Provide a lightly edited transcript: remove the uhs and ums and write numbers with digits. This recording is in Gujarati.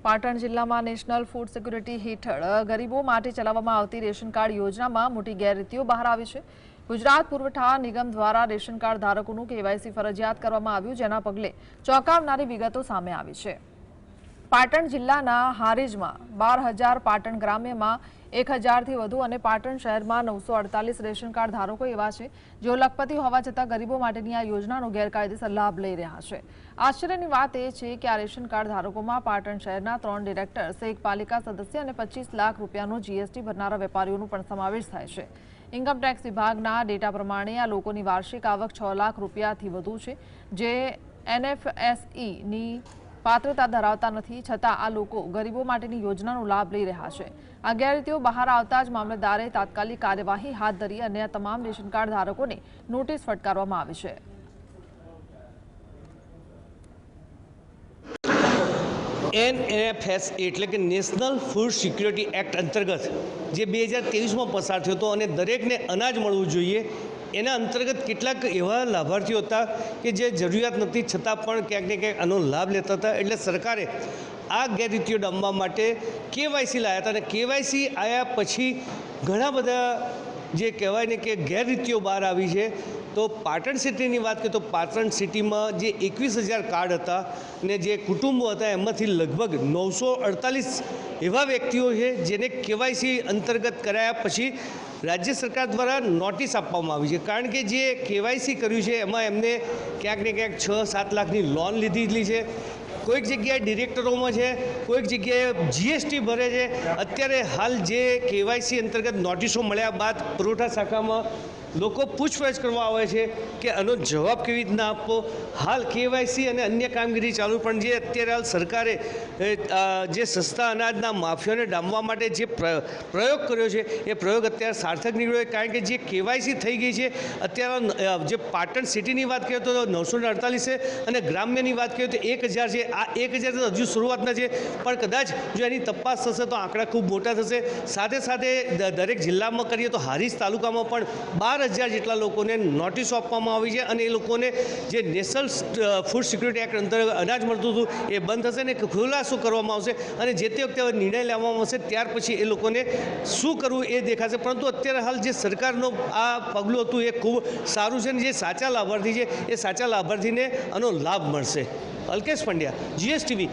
પાટણ જિલ્લામાં નેશનલ ફૂડ સિક્યુરિટી હેઠળ ગરીબો માટે ચલાવવામાં આવતી રેશન કાર્ડ યોજનામાં મોટી ગેરરીતિઓ બહાર આવી છે। ગુજરાત પુરવઠા નિગમ દ્વારા રેશન કાર્ડ ધારકોનું કેવાયસી ફરજિયાત કરવામાં આવ્યું, જેના પગલે ચોંકાવનારી વિગતો સામે આવી છે। પાટણ જિલ્લાના હારીજમાં 12,000, પાટણ ગ્રામ્યમાં 1,000થી વધુ અને પાટણ શહેરમાં 948 રેશન કાર્ડ ધારકો એવા છે જેઓ લખપતિ હોવા છતાં ગરીબો માટેની આ યોજનાનો ગેરકાયદેસર લાભ લઈ રહ્યા છે। આશ્ચર્યની વાત એ છે કે આ રેશન કાર્ડ ધારકોમાં પાટણ શહેરના 3 ડિરેક્ટર્સ, એક પાલિકા સદસ્ય અને 25 લાખ રૂપિયાનો જીએસટી ભરનારા વેપારીઓનો પણ સમાવેશ થાય છે। ઇન્કમ ટેક્સ વિભાગના ડેટા પ્રમાણે આ લોકોની વાર્ષિક આવક 6 લાખ રૂપિયાથી વધુ છે, જે એનએફએસઈની પાત્રતા ધરાવતા નથી, છતાં આ લોકો ગરીબો માટેની યોજનાનો લાભ લઈ રહ્યા છે। આ ગેરરીતિઓ બહાર આવતા જ મામલતદારે તાત્કાલિક કાર્યવાહી હાથ ધરી અને આ તમામ રેશન કાર્ડ ધારકોને નોટિસ ફટકારવામાં આવી છે। NFS એટલે કે નેશનલ ફૂડ સિક્યુરિટી એક્ટ અંતર્ગત જે 2023માં પસાર થયો હતો અને દરેકને અનાજ મળવું જોઈએ, એના અંતર્ગત કેટલાક એવા લાભાર્થીઓ હતા કે જે જરૂરિયાત નથી છતાં પણ ક્યાંક ને ક્યાંક આનો લાભ લેતા હતા। એટલે સરકારે આ ગેરરીતિઓ ડામવા માટે કેવાયસી લાવ્યા હતા અને કેવાયસી આવ્યા પછી ઘણા બધા જે કહેવાય ને કે ગેરરીતિઓ બહાર આવી છે। તો પાટણ સિટીની વાત કરીએ તો પાટણ સિટીમાં જે 21,000 કાર્ડ હતા ને જે કુટુંબો હતા એમાંથી લગભગ 948 એવા વ્યક્તિઓ છે જેને કેવાયસી અંતર્ગત કરાયા પછી રાજ્ય સરકાર દ્વારા નોટિસ આપવામાં આવી છે, કારણ કે જે કેવાયસી કર્યું છે એમાં એમને ક્યાંક ને ક્યાંક 6-7 લાખની લોન લીધેલી છે। કોઈક જગ્યાએ ડિરેક્ટરોમાં છે, કોઈક જગ્યાએ જીએસટી ભરે છે। અત્યારે હાલ જે કેવાયસી અંતર્ગત નોટિસો મળ્યા બાદ પુરવઠા શાખામાં લોકો પૂછપરછ કરવા આવે છે કે આનો જવાબ કેવી રીતના આપવો। હાલ કેવાયસી અને અન્ય કામગીરી ચાલુ, પણ જે અત્યારે હાલ સરકારે જે સસ્તા અનાજના માફિયાને ડામવા માટે જે પ્રયોગ કર્યો છે એ પ્રયોગ અત્યારે સાર્થક નીકળ્યો, કારણ કે જે કેવાયસી થઈ ગઈ છે અત્યારે જે પાટણ સિટીની વાત કરીએ તો 948 છે અને ગ્રામ્યની વાત કરીએ તો 1,000 છે। આ 1,000 તો હજુ શરૂઆતના છે, પણ કદાચ જો એની તપાસ થશે તો આંકડા ખૂબ મોટા થશે। સાથે સાથે દરેક જિલ્લામાં કરીએ તો હારીજ તાલુકામાં પણ 12,000 જેટલા લોકોને નોટિસો આપવામાં આવી છે અને એ લોકોને જે નેશનલ ફૂડ સિક્યુરિટી એક્ટ અંતર્ગત અનાજ મળતું હતું એ બંધ થશે ને ખુલાસો કરવામાં આવશે અને જે તે વખતે નિર્ણય લેવામાં આવશે, ત્યાર પછી એ લોકોને શું કરવું એ દેખાશે। પરંતુ અત્યારે હાલ જે સરકારનો આ પગલું હતું એ ખૂબ સારું છે અને જે સાચા લાભાર્થી છે એ સાચા લાભાર્થીને આનો લાભ મળશે। અલ્કેશ પંડ્યા, GSTV।